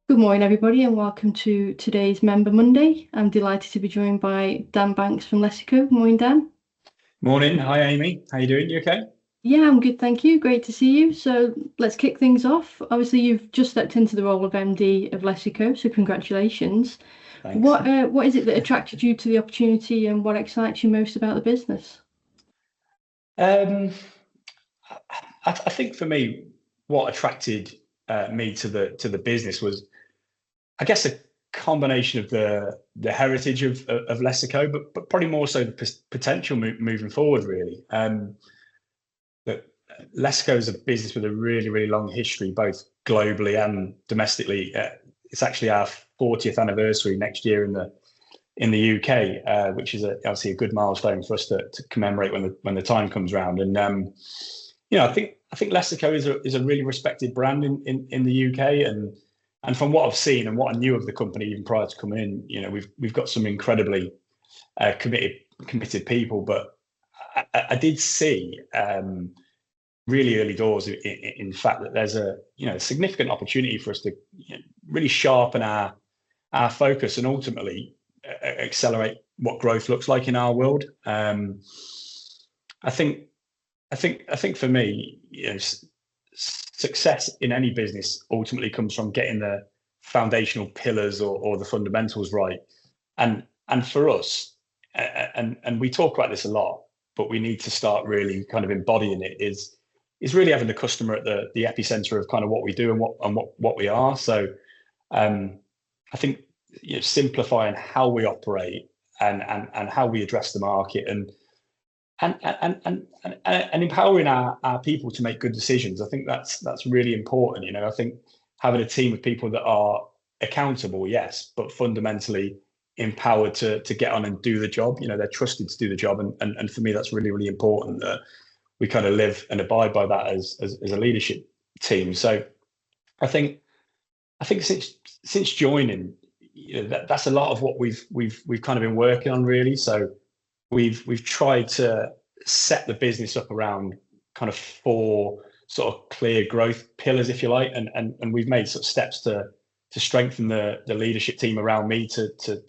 Good morning, everybody, and welcome to today's Member Monday. I'm delighted to be joined by Dan Banks from Lecico. Morning, Dan. Morning. Hi, Amy. How you doing? You okay? Yeah, I'm good, thank you. Great to see you. So let's kick things off. Obviously, you've just stepped into the role of MD of Lecico, so congratulations. Thanks. What is it that attracted you to the opportunity, and what excites you most about the business? Um, I think for me, what attracted me to the business was, I guess, a combination of the heritage of Lecico, but probably more so the potential moving forward. Really, that Lecico is a business with a really long history, both globally and domestically. It's actually our 40th anniversary next year in the UK, which is obviously a good milestone for us to commemorate when the time comes around. And I think Lecico is a really respected brand in the UK, and from what I've seen and what I knew of the company even prior to coming in, we've got some incredibly committed people. But I did see really early doors, in fact, that there's a significant opportunity for us to really sharpen our focus and ultimately accelerate what growth looks like in our world. I think I think for me, success in any business ultimately comes from getting the foundational pillars or the fundamentals right. And for us, and we talk about this a lot, but we need to start really kind of embodying it. Is really having the customer at the epicenter of kind of what we do and what we are. So I think simplifying how we operate and how we address the market and empowering our people to make good decisions. I think that's really important. I think having a team of people that are accountable, yes, but fundamentally empowered to get on and do the job. They're trusted to do the job, and for me, that's really important that we kind of live and abide by that as a leadership team. So I think since joining, that's a lot of what we've kind of been working on, really. So we've tried to set the business up around kind of four sort of clear growth pillars, if you like, and we've made sort of steps to strengthen the leadership team around me to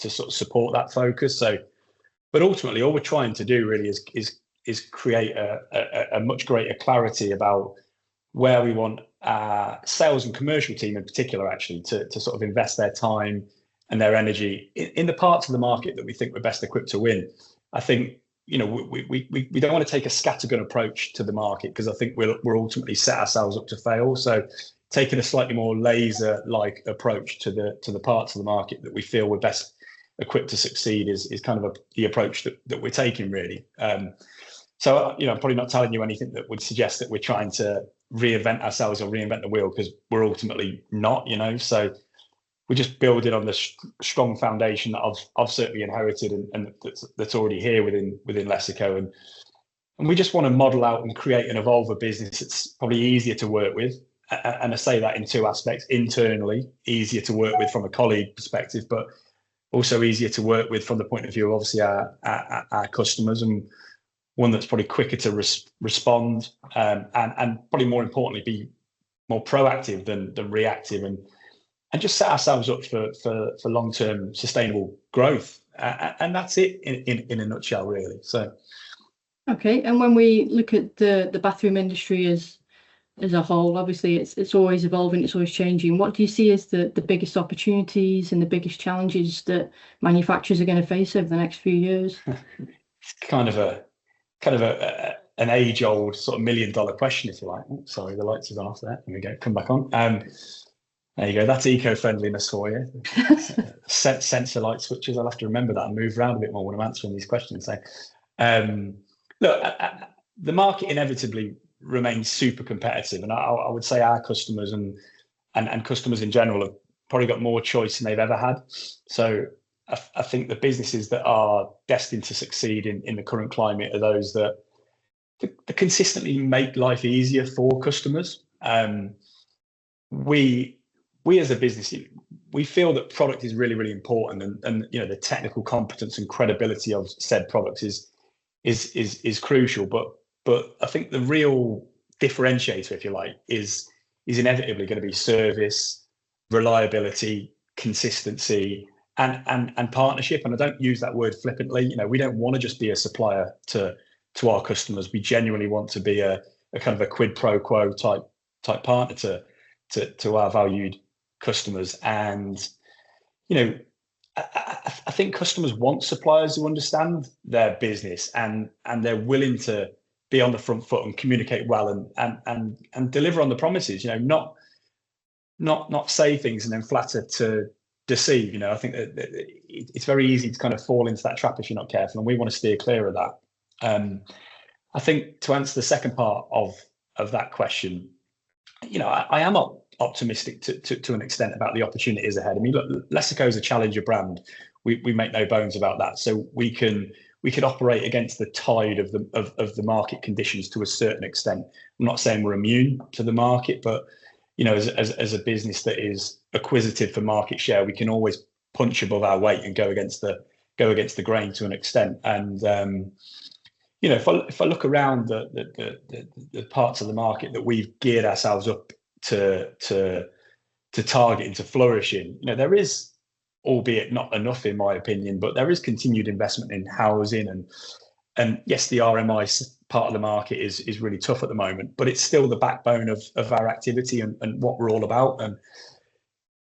sort of support that focus. So, but ultimately, all we're trying to do really is create a much greater clarity about where we want our sales and commercial team in particular actually to sort of invest their time and their energy in the parts of the market that we think we're best equipped to win. I think we don't want to take a scattergun approach to the market, because I think we're ultimately set ourselves up to fail. So taking a slightly more laser-like approach to the parts of the market that we feel we're best equipped to succeed is kind of the approach that we're taking, really. So I'm probably not telling you anything that would suggest that we're trying to reinvent ourselves or reinvent the wheel, because we're ultimately not. So we're just building on the strong foundation that I've certainly inherited and that's already here within Lecico, and we just want to model out and create and evolve a business that's probably easier to work with. And I say that in two aspects: internally, easier to work with from a colleague perspective, but also easier to work with from the point of view of obviously our customers, and one that's probably quicker to respond, and probably more importantly be more proactive than reactive, and just set ourselves up for long-term sustainable growth. And that's it in a nutshell, really. So, Okay, and when we look at the bathroom industry as a whole, obviously it's always evolving, it's always changing. What do you see as the biggest opportunities and the biggest challenges that manufacturers are going to face over the next few years? it's kind of an age-old sort of million-dollar question, if you like. Oh, sorry, the lights have gone off there. There we go. Come back on. There you go. That's eco-friendliness for you. Sensor light switches. I'll have to remember that and move around a bit more when I'm answering these questions. So, look, the market inevitably remains super competitive, and I would say our customers and customers in general have probably got more choice than they've ever had. So I think the businesses that are destined to succeed in the current climate are those that consistently make life easier for customers. We as a business, we feel that product is really important, and the technical competence and credibility of said product is crucial. But I think the real differentiator, if you like, is inevitably going to be service reliability, consistency, and partnership. And I don't use that word flippantly. You know, we don't want to just be a supplier to our customers. We genuinely want to be a kind of a quid pro quo type partner to our valued customers. And you know, I think customers want suppliers who understand their business and they're willing to be on the front foot and communicate well and deliver on the promises. You know, not say things and then flatter to deceive. You know, I think that it's very easy to kind of fall into that trap if you're not careful, and we want to steer clear of that. I think to answer the second part of that question, you know, I am optimistic to an extent about the opportunities ahead. I mean, look, Lecico is a challenger brand. We make no bones about that. So we can operate against the tide of the market conditions to a certain extent. I'm not saying we're immune to the market, but you know, as a business that is acquisitive for market share, we can always punch above our weight and go against the grain to an extent. And you know, if I look around the parts of the market that we've geared ourselves up to target and to flourish in, you know, there is, albeit not enough in my opinion, but there is continued investment in housing and yes, the RMI part of the market is really tough at the moment, but it's still the backbone of our activity and what we're all about. And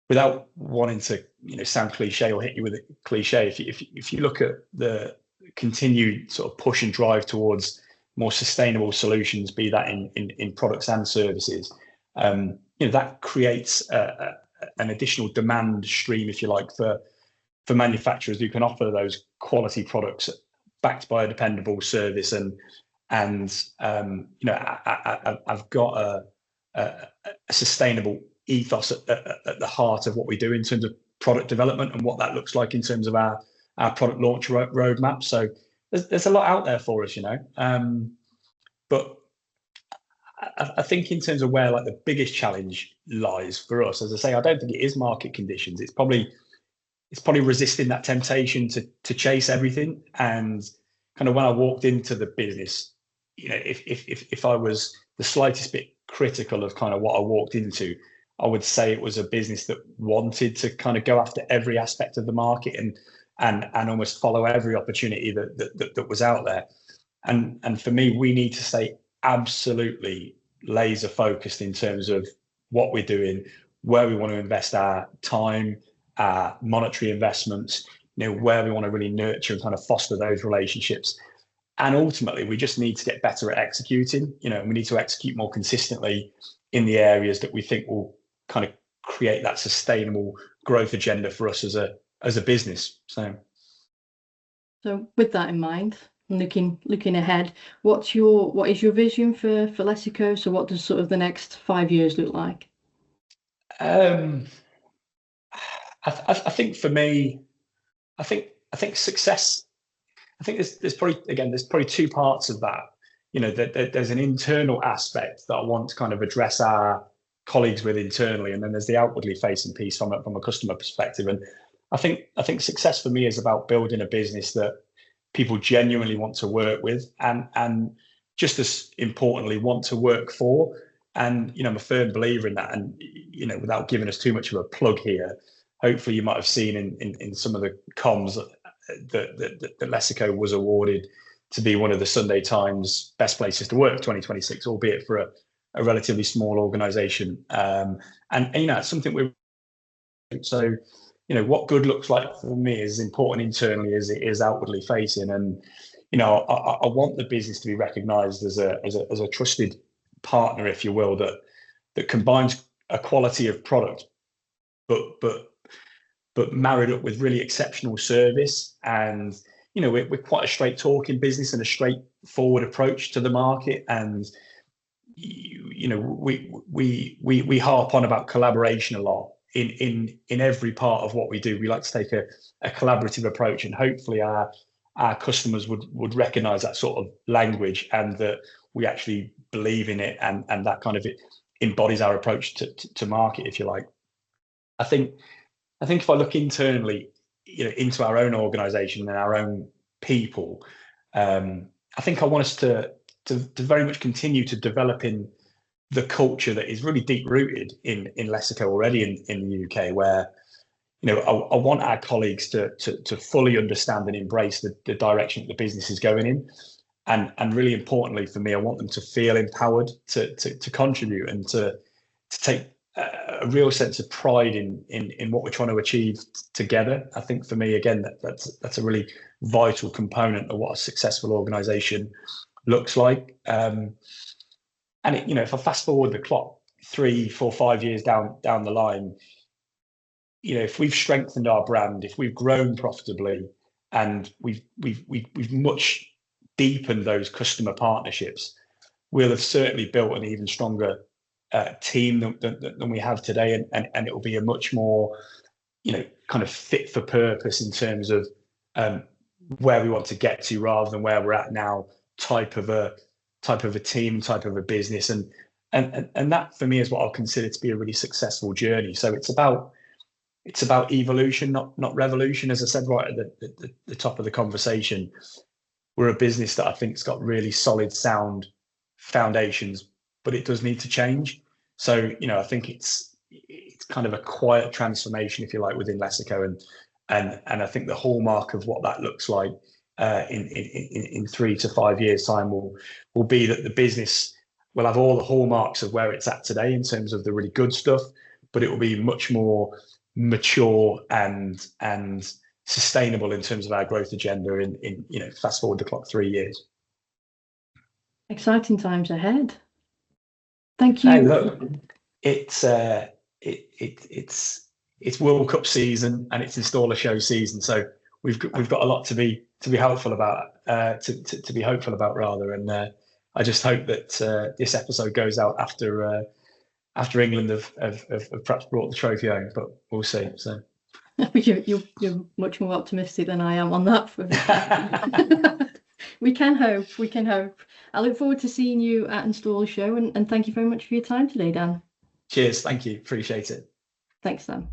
without wanting to, you know, sound cliche or hit you with a cliche, if you look at the continued sort of push and drive towards more sustainable solutions, be that in products and services, you know, that creates an additional demand stream, if you like, for manufacturers who can offer those quality products backed by a dependable service. And you know, I've got a sustainable ethos at the heart of what we do in terms of product development and what that looks like in terms of our product launch roadmap. So there's a lot out there for us, you know. But I think in terms of where like the biggest challenge lies for us, as I say, I don't think it is market conditions. It's probably resisting that temptation to chase everything. And kind of when I walked into the business, you know, if I was the slightest bit critical of kind of what I walked into, I would say it was a business that wanted to kind of go after every aspect of the market and almost follow every opportunity that was out there. And for me, we need to stay absolutely laser focused in terms of what we're doing, where we want to invest our time, our monetary investments, you know, where we want to really nurture and kind of foster those relationships. And ultimately, we just need to get better at executing, you know, and we need to execute more consistently in the areas that we think will kind of create that sustainable growth agenda for us as a business. So with that in mind, looking ahead, what is your vision for Lecico? So what does sort of the next 5 years look like? I think for me, I think success. I think there's probably two parts of that. You know, there's an internal aspect that I want to kind of address our colleagues with internally, and then there's the outwardly facing piece from a customer perspective. And I think success for me is about building a business that people genuinely want to work with, and just as importantly, want to work for. And you know, I'm a firm believer in that. And you know, without giving us too much of a plug here, hopefully you might have seen in some of the comms that Lecico was awarded to be one of the Sunday Times best places to work 2026, albeit for a relatively small organization. And you know, it's something so you know, what good looks like for me is important internally as it is outwardly facing. And you know, I want the business to be recognized as a trusted partner, if you will, that combines a quality of product but married up with really exceptional service. And you know, we're quite a straight talking business and a straightforward approach to the market. And you know, we harp on about collaboration a lot in every part of what we do. We like to take a collaborative approach, and hopefully our customers would recognize that sort of language, and that we actually believe in it, and that kind of it embodies our approach to market, if you like. I think if I look internally, you know, into our own organization and our own people, I think I want us to very much continue to develop in the culture that is really deep rooted in Lecico already in the UK, where I want our colleagues to fully understand and embrace the direction that the business is going in, and really importantly for me, I want them to feel empowered to contribute and to take a real sense of pride in what we're trying to achieve together. I think for me, again, that's a really vital component of what a successful organisation looks like. And if I fast forward the clock 3, 4, 5 years down the line, if we've strengthened our brand, if we've grown profitably, and we've much deepened those customer partnerships, we'll have certainly built an even stronger team than we have today, and it will be a much more kind of fit for purpose in terms of where we want to get to rather than where we're at now type of a team, type of a business, and that for me is what I'll consider to be a really successful journey. So it's about evolution, not revolution. As I said right at the top of the conversation, we're a business that I think's got really solid, sound foundations, but it does need to change. So I think it's kind of a quiet transformation, if you like, within Lecico, and I think the hallmark of what that looks like in 3 to 5 years time will be that the business will have all the hallmarks of where it's at today in terms of the really good stuff, but it will be much more mature and sustainable in terms of our growth agenda in fast forward the clock 3 years. Exciting times ahead. Thank you. Hey, look, it's World Cup season and it's installer show season, so we've got a lot to be hopeful about, to be hopeful about rather. And I just hope that this episode goes out after England have perhaps brought the trophy home, but we'll see. So you're much more optimistic than I am on that. We can hope. I look forward to seeing you at Installer Show, and thank you very much for your time today, Dan. Cheers. Thank you. Appreciate it. Thanks, Dan.